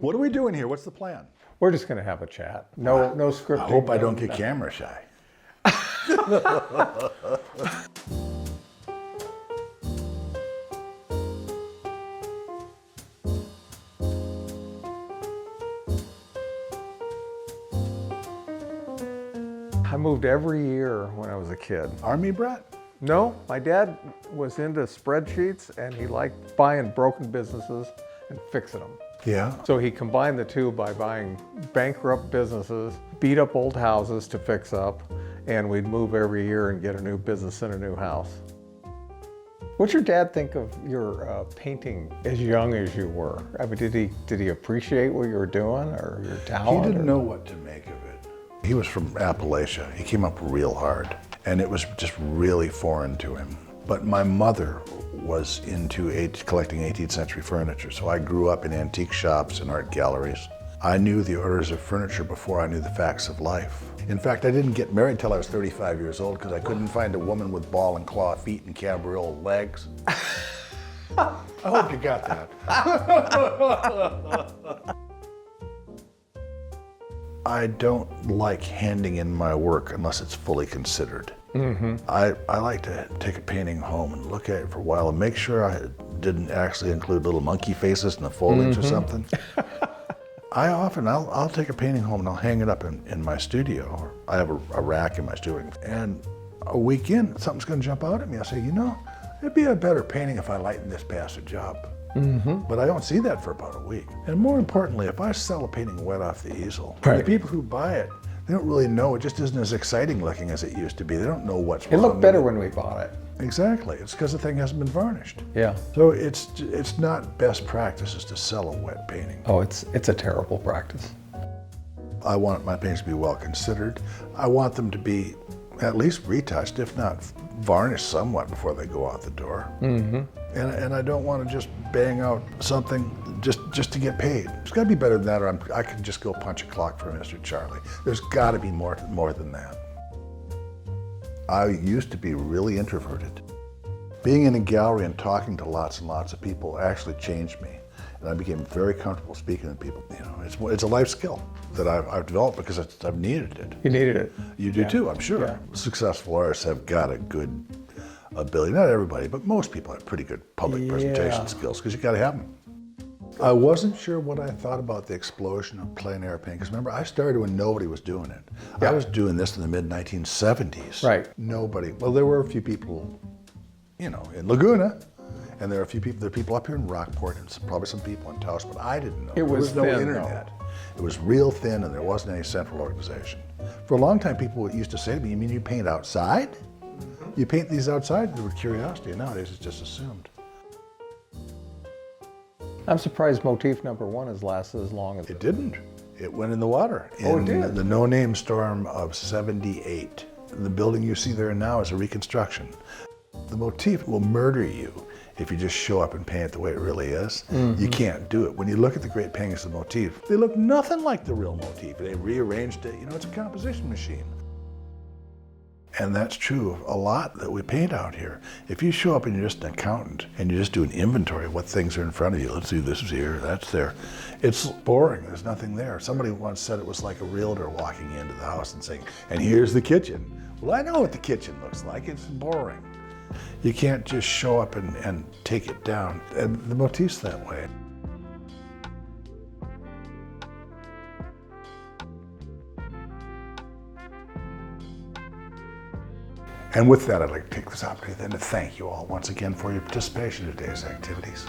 What are we doing here? What's the plan? We're just going to have a chat. No scripting. I hope I don't get camera shy. I moved every year when I was a kid. Army brat? No, my dad was into spreadsheets and he liked buying broken businesses and fixing them. Yeah. So he combined the two by buying bankrupt businesses, beat up old houses to fix up, and we'd move every year and get a new business and a new house. What'd your dad think of your painting as young as you were? I mean, did he appreciate what you were doing or your talent? He didn't know what to make of it. He was from Appalachia. He came up real hard, and it was just really foreign to him. But my mother was into collecting 18th century furniture, so I grew up in antique shops and art galleries. I knew the orders of furniture before I knew the facts of life. In fact, I didn't get married till I was 35 years old because I couldn't find a woman with ball and claw feet and cabriole legs. I hope you got that. I don't like handing in my work unless it's fully considered. Mm-hmm. I like to take a painting home and look at it for a while and make sure I didn't actually include little monkey faces in the foliage or something. I'll take a painting home and I'll hang it up in my studio. I have a rack in my studio, and a week in, something's gonna jump out at me. I'll say, you know, it'd be a better painting if I lightened this passage up. Mm-hmm. But I don't see that for about a week. And more importantly, if I sell a painting wet off the easel, right, the people who buy it, they don't really know. It just isn't as exciting looking as it used to be. They don't know what's wrong. It looked better when we bought it. Exactly. It's because the thing hasn't been varnished. Yeah. So it's not best practices to sell a wet painting. Oh, it's a terrible practice. I want my paintings to be well considered. I want them to be at least retouched, if not varnished somewhat before they go out the door. Mm-hmm. And I don't want to just bang out something just to get paid. It's got to be better than that, or I can just go punch a clock for Mr. Charlie. There's got to be more than that. I used to be really introverted. Being in a gallery and talking to lots and lots of people actually changed me. And I became very comfortable speaking to people. You know, it's a life skill that I've developed because I've needed it. You needed it. You do too, I'm sure. Yeah. Successful artists have got a good ability. Not everybody, but most people have pretty good public presentation skills because you got to have them. I wasn't sure what I thought about the explosion of plein air painting. Because remember, I started when nobody was doing it. Yeah. I was doing this in the mid-1970s. Right. Nobody. Well, there were a few people, you know, in Laguna. And there are people up here in Rockport, and probably some people in Taos, but I didn't know. It was there was no thin, internet. It was real thin, and there wasn't any central organization. For a long time, people used to say to me, "You mean you paint outside? You paint these outside?" There was curiosity. Nowadays, it's just assumed. I'm surprised motif number 1 has lasted as long as it didn't. It went in the water. Oh, it did? In the no-name storm of '78. The building you see there now is a reconstruction. The motif will murder you if you just show up and paint it the way it really is. Mm-hmm. You can't do it. When you look at the great paintings of the motif, they look nothing like the real motif. They rearranged it. You know, it's a composition machine. And that's true of a lot that we paint out here. If you show up and you're just an accountant and you just do an inventory of what things are in front of you, let's see, this is here, that's there. It's boring, there's nothing there. Somebody once said it was like a realtor walking into the house and saying, and here's the kitchen. Well, I know what the kitchen looks like, it's boring. You can't just show up and take it down. And the motif's that way. And with that, I'd like to take this opportunity then to thank you all once again for your participation in today's activities.